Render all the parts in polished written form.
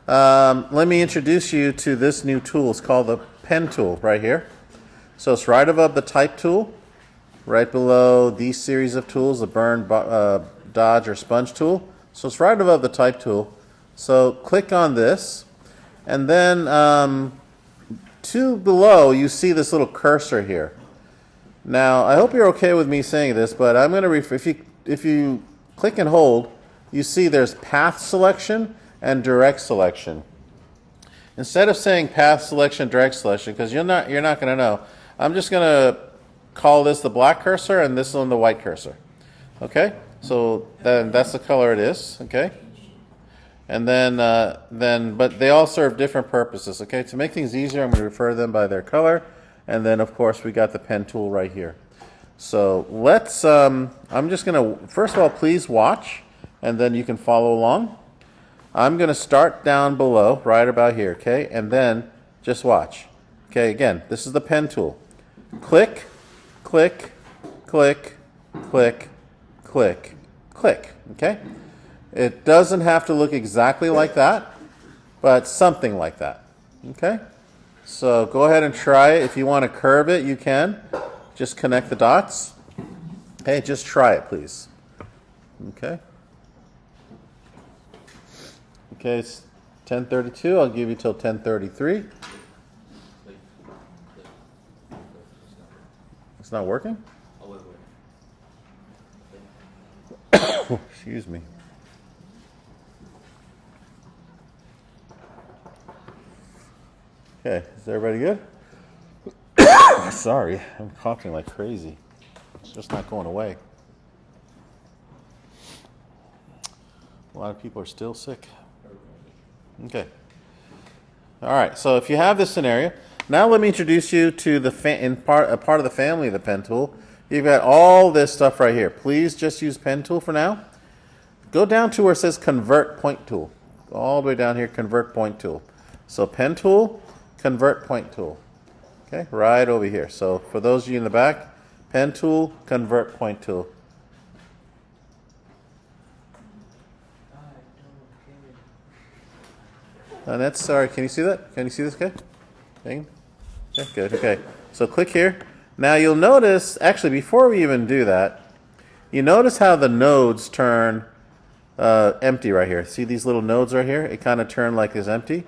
Let me introduce you to this new tool. It's called the Pen Tool right here. So it's right above the Type tool, right below these series of tools, the Burn, Dodge, or Sponge tool. So it's right above the Type tool. So click on this, and then to below you see this little cursor here. Now I hope you're okay with me saying this, but I'm going to if you click and hold, you see there's path selection and direct selection. Instead of saying path selection, direct selection, because you're not going to know, I'm just going to call this the black cursor and this one the white cursor. Okay, so then that's the color it is. Okay, and but they all serve different purposes. Okay, to make things easier, I'm going to refer them by their color, and then of course we got the pen tool right here. So let's. I'm just going to first of all, please watch, and then you can follow along. I'm going to start down below, right about here, okay? And then just watch. Okay, again, this is the pen tool. Click, click, click, click, click, click, okay? It doesn't have to look exactly like that, but something like that, okay? So go ahead and try it. If you want to curve it, you can. Just connect the dots. Hey, just try it, please. Okay. Okay, it's 10:32. I'll give you till 10:33. It's not working? Excuse me. Okay, is everybody good? Sorry, I'm coughing like crazy. It's just not going away. A lot of people are still sick. Okay. All right. So if you have this scenario, now let me introduce you to the part of the family of the pen tool. You've got all this stuff right here. Please just use pen tool for now. Go down to where it says convert point tool. All the way down here, convert point tool. So pen tool, convert point tool. Okay, right over here. So for those of you in the back, pen tool, convert point tool. Annette, sorry, can you see that? Can you see this guy? Okay, good. Okay, so click here. Now you'll notice, actually, before we even do that, you notice how the nodes turn empty right here. See these little nodes right here? It kind of turned like this empty.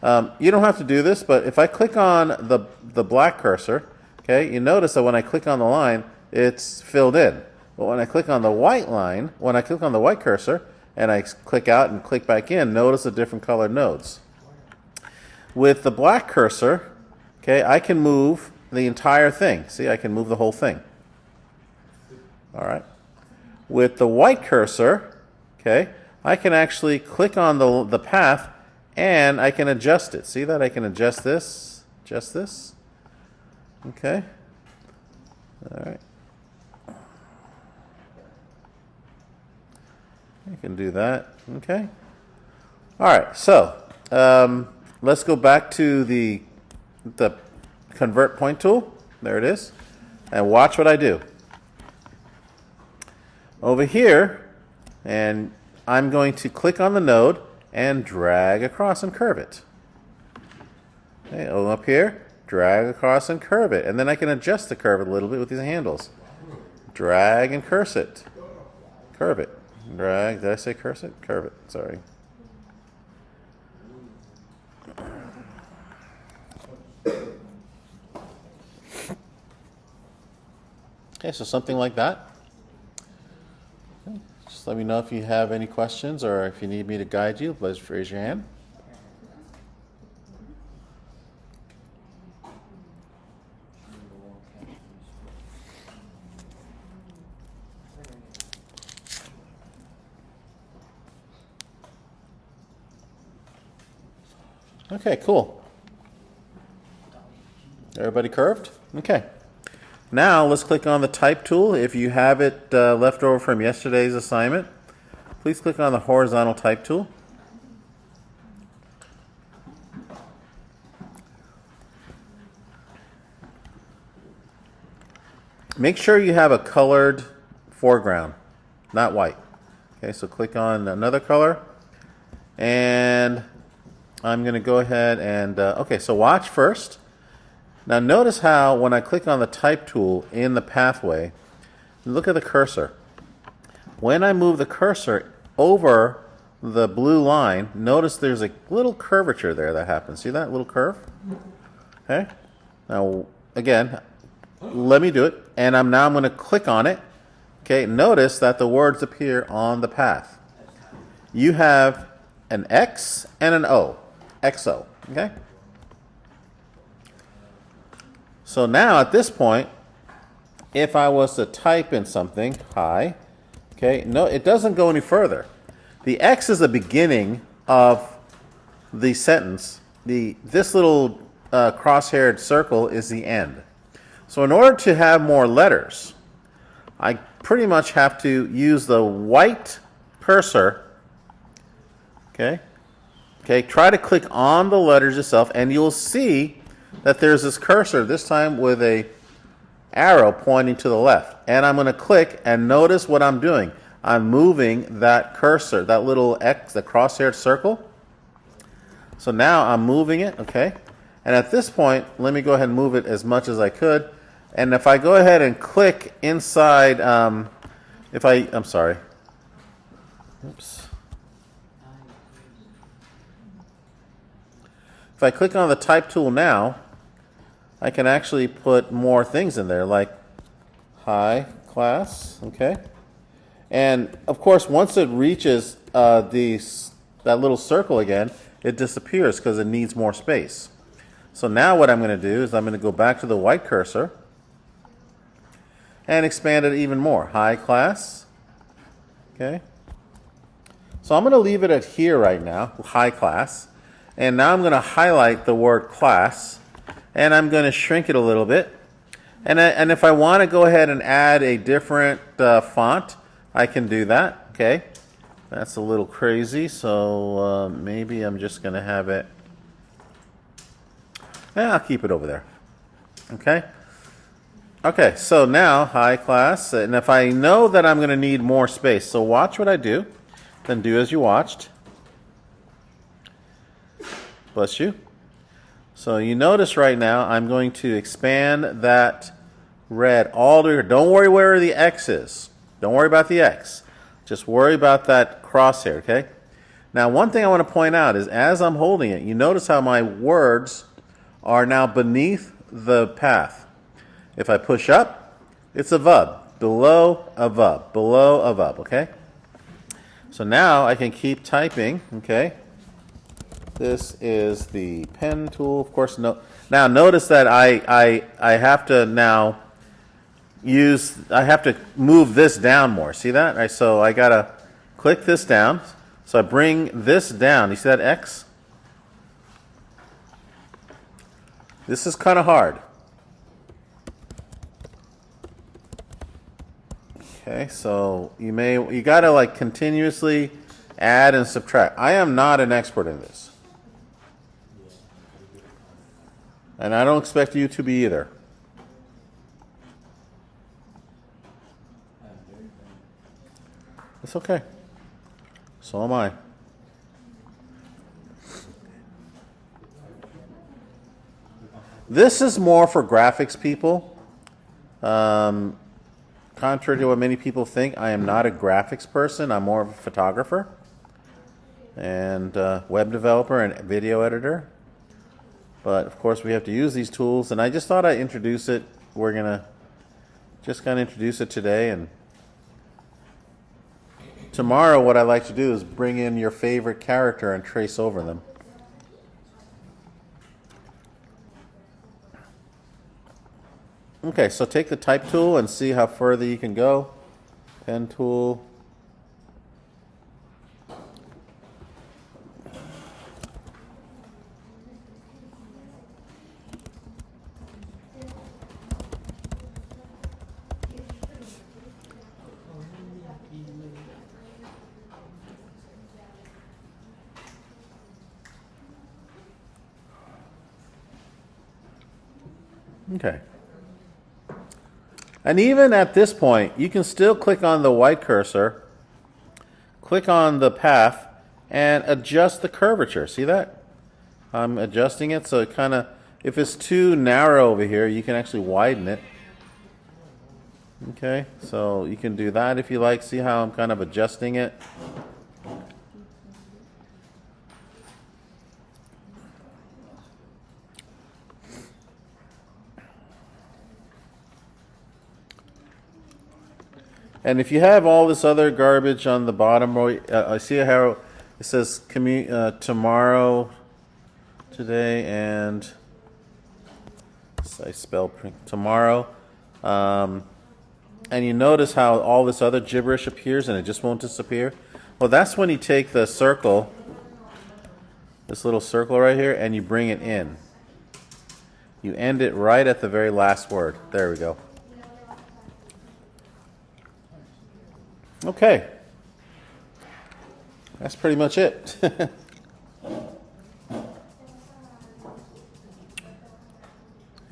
You don't have to do this, but if I click on the black cursor, okay, you notice that when I click on the line, it's filled in. But when I click on the white line, when I click on the white cursor, and I click out and click back in, notice the different colored nodes. With the black cursor, okay, I can move the entire thing. See, I can move the whole thing. All right. With the white cursor, okay, I can actually click on the path and I can adjust it. See that? I can adjust this, Okay. All right. I can do that. Okay. All right. So let's go back to the convert point tool. There it is. And watch what I do. Over here, and I'm going to click on the node and drag across and curve it. Okay, up here, drag across and curve it. And then I can adjust the curve a little bit with these handles. Drag and curse it. Curve it. Drag. Did I say curse it? Curve it. Sorry. Okay, so something like that. Okay. Just let me know if you have any questions or if you need me to guide you. Please raise your hand. Okay, cool. Everybody curved? Okay. Now let's click on the type tool. If you have it left over from yesterday's assignment, please click on the horizontal type tool. Make sure you have a colored foreground, not white. Okay, so click on another color and I'm going to go ahead and, okay, so watch first. Now notice how when I click on the type tool in the pathway, look at the cursor. When I move the cursor over the blue line, notice there's a little curvature there that happens. See that little curve? Okay. Now, again, let me do it. And now I'm going to click on it. Okay. Notice that the words appear on the path. You have an X and an O. XO. Okay. So now at this point, if I was to type in something, hi, okay, no, it doesn't go any further. The X is the beginning of the sentence. This little cross-haired circle is the end. So in order to have more letters, I pretty much have to use the white cursor. Okay, try to click on the letters itself, and you'll see that there's this cursor, this time with a arrow pointing to the left. And I'm going to click, and notice what I'm doing. I'm moving that cursor, that little X, the cross-haired circle. So now I'm moving it, okay? And at this point, let me go ahead and move it as much as I could. And if I go ahead and click inside, I'm sorry. Oops. If I click on the type tool now, I can actually put more things in there, like hi class, okay? And of course, once it reaches that little circle again, it disappears because it needs more space. So now what I'm going to do is I'm going to go back to the white cursor and expand it even more. Hi class, okay? So I'm going to leave it at here right now, hi class. And now I'm going to highlight the word class, and I'm going to shrink it a little bit. And if I want to go ahead and add a different font, I can do that. Okay, that's a little crazy, so maybe I'm just going to have it. I'll keep it over there. Okay. Okay, so now hi class, and if I know that I'm going to need more space, so watch what I do, then do as you watched. Bless you. So you notice right now I'm going to expand that red all the way. Don't worry where the X is. Don't worry about the X. Just worry about that crosshair, okay? Now one thing I want to point out is as I'm holding it, you notice how my words are now beneath the path. If I push up, it's a VUB. Below a VUB. Below a VUB, okay? So now I can keep typing, okay? This is the pen tool, of course. No. Now notice that I have to now I have to move this down more. See that? Right, so I gotta click this down. So I bring this down. You see that X? This is kind of hard. Okay, so you gotta like continuously add and subtract. I am not an expert in this. And I don't expect you to be either. It's okay. So am I. This is more for graphics people. Contrary to what many people think, I am not a graphics person. I'm more of a photographer and web developer and video editor. But of course we have to use these tools, and I just thought I'd introduce it. We're gonna just kind of introduce it today, and tomorrow what I like to do is bring in your favorite character and trace over them. Okay, so take the type tool and see how further you can go. Pen tool. Okay. And even at this point, you can still click on the white cursor, click on the path, and adjust the curvature. See that? I'm adjusting it so it kind of, if it's too narrow over here, you can actually widen it. Okay, so you can do that if you like. See how I'm kind of adjusting it? And if you have all this other garbage on the bottom, I see how it says tomorrow, today, and I spell tomorrow. And you notice how all this other gibberish appears and it just won't disappear. Well, that's when you take the circle, this little circle right here, and you bring it in. You end it right at the very last word. There we go. Okay. That's pretty much it.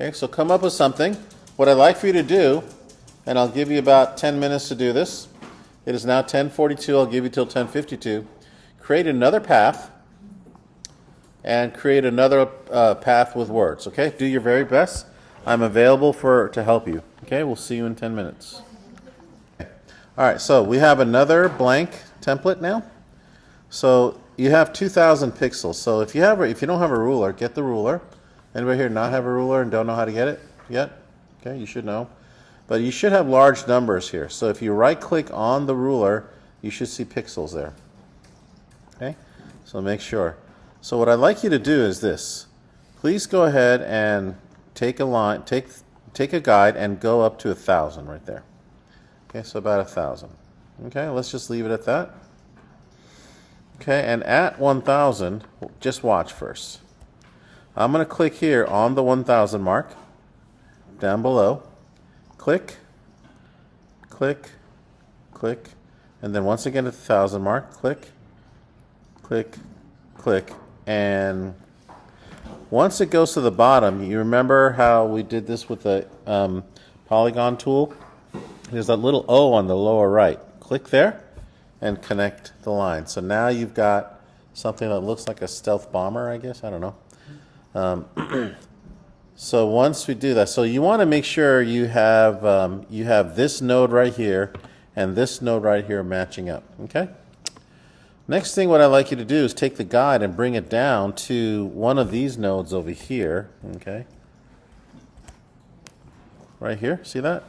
Okay, so come up with something. What I'd like for you to do, and I'll give you about 10 minutes to do this. It is now 10:42. I'll give you till 10:52. Create another path and create another path with words. Okay, do your very best. I'm available to help you. Okay, we'll see you in 10 minutes. All right, so we have another blank template now. So you have 2,000 pixels. So if you don't have a ruler, get the ruler. Anybody here not have a ruler and don't know how to get it yet? Okay, you should know. But you should have large numbers here. So if you right-click on the ruler, you should see pixels there. Okay, so make sure. So what I'd like you to do is this. Please go ahead and take a line, take a guide and go up to 1,000 right there. Okay, so about 1,000. Okay, let's just leave it at that. Okay, and at 1,000, just watch first. I'm going to click here on the 1,000 mark, down below. Click, click, click, and then once again at the 1,000 mark, click, click, click, and once it goes to the bottom, you remember how we did this with the polygon tool? There's that little O on the lower right. Click there and connect the line. So now you've got something that looks like a stealth bomber, I guess. I don't know. So once we do that, so you want to make sure you have this node right here and this node right here matching up. Okay. Next thing, what I'd like you to do is take the guide and bring it down to one of these nodes over here. Okay. Right here. See that?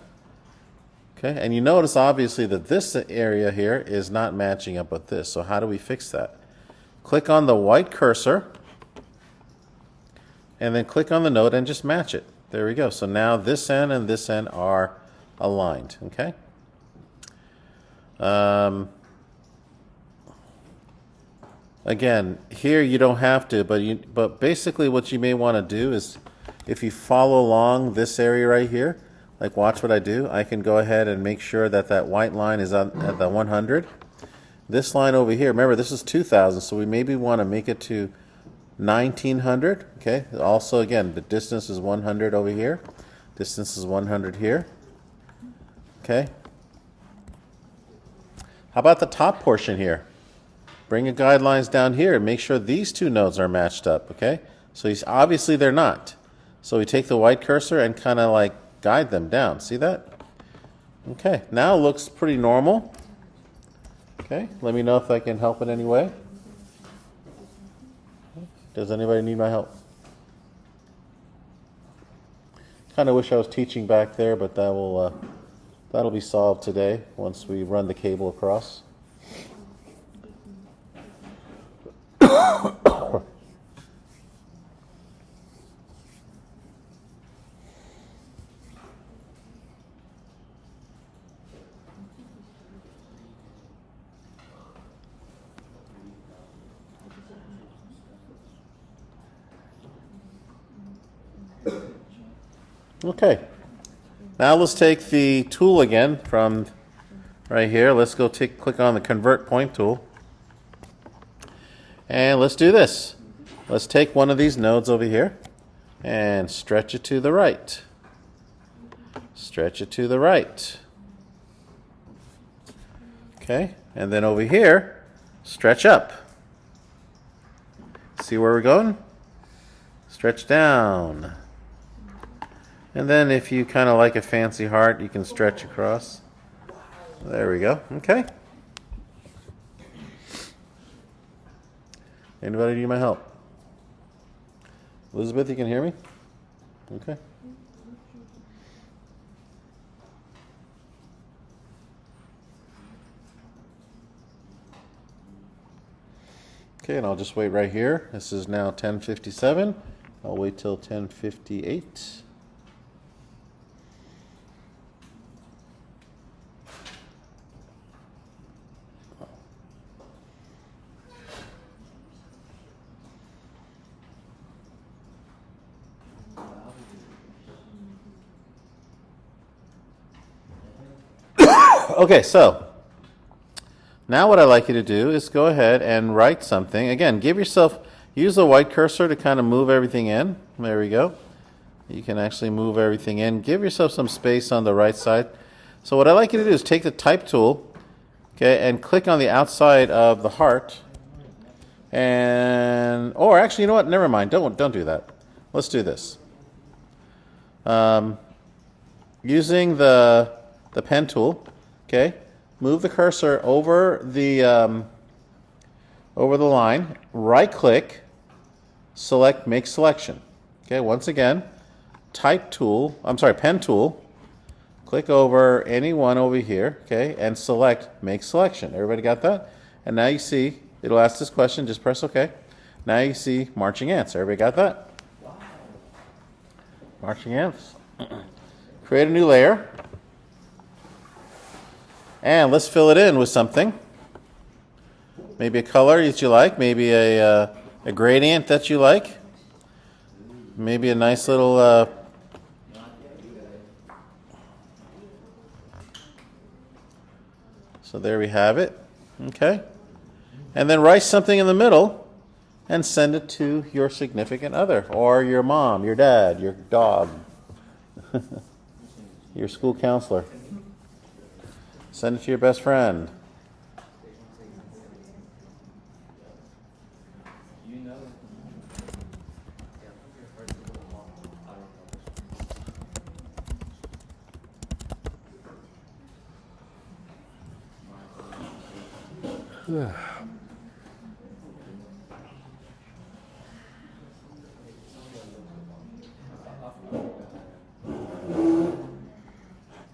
Okay, and you notice obviously that this area here is not matching up with this. So how do we fix that? Click on the white cursor and then click on the node and just match it. There we go. So now this end and this end are aligned. Okay. Again, here you don't have to, but basically what you may want to do is if you follow along this area right here, like watch what I do. I can go ahead and make sure that that white line is at the 100. This line over here, remember this is 2,000, so we maybe want to make it to 1,900. Okay. Also, again, the distance is 100 over here. Distance is 100 here. Okay. How about the top portion here? Bring your guidelines down here and make sure these two nodes are matched up. Okay. So obviously they're not. So we take the white cursor and kind of like guide them down. See that? Okay, now it looks pretty normal. Okay, let me know if I can help in any way. Does anybody need my help? Kind of wish I was teaching back there, but that'll be solved today once we run the cable across. Okay, now let's take the tool again from right here. Let's go click on the Convert Point tool. And let's do this. Let's take one of these nodes over here and stretch it to the right. Stretch it to the right. Okay, and then over here, stretch up. See where we're going? Stretch down. And then if you kind of like a fancy heart, you can stretch across. There we go. Okay. Anybody need my help? Elizabeth, you can hear me? Okay. Okay, and I'll just wait right here. This is now 10:57. I'll wait till 10:58. Okay, so now what I'd like you to do is go ahead and write something. Again, use the white cursor to kind of move everything in. There we go. You can actually move everything in. Give yourself some space on the right side. So what I'd like you to do is take the type tool, okay, and click on the outside of the heart. Or actually, you know what? Never mind. Don't do that. Let's do this. Using the pen tool, okay, move the cursor over the line, right click, select make selection. Okay, once again, pen tool, click over any one over here, okay, and select make selection. Everybody got that? And now you see, it'll ask this question, just press OK. Now you see marching ants. Everybody got that? Marching ants. Create a new layer. And let's fill it in with something. Maybe a color that you like. Maybe a gradient that you like. Maybe a nice little... So there we have it. Okay. And then write something in the middle and send it to your significant other, or your mom, your dad, your dog, your school counselor. Send it to your best friend.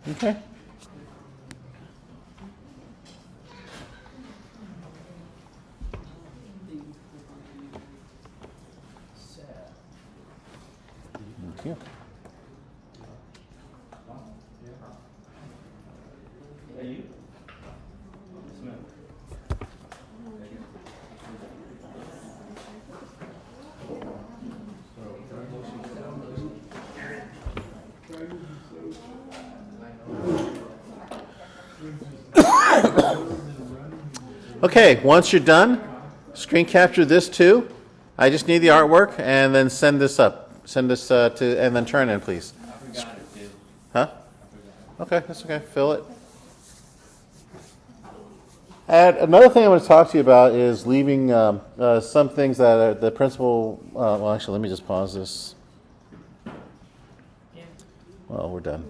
Okay. Thank you. Okay, once you're done, screen capture this too. I just need the artwork, and then send this up. Send this and then turn in, please. Huh? Okay, that's okay. Fill it. And another thing I want to talk to you about is leaving some things that the principal. Well, actually, let me just pause this. Well, we're done.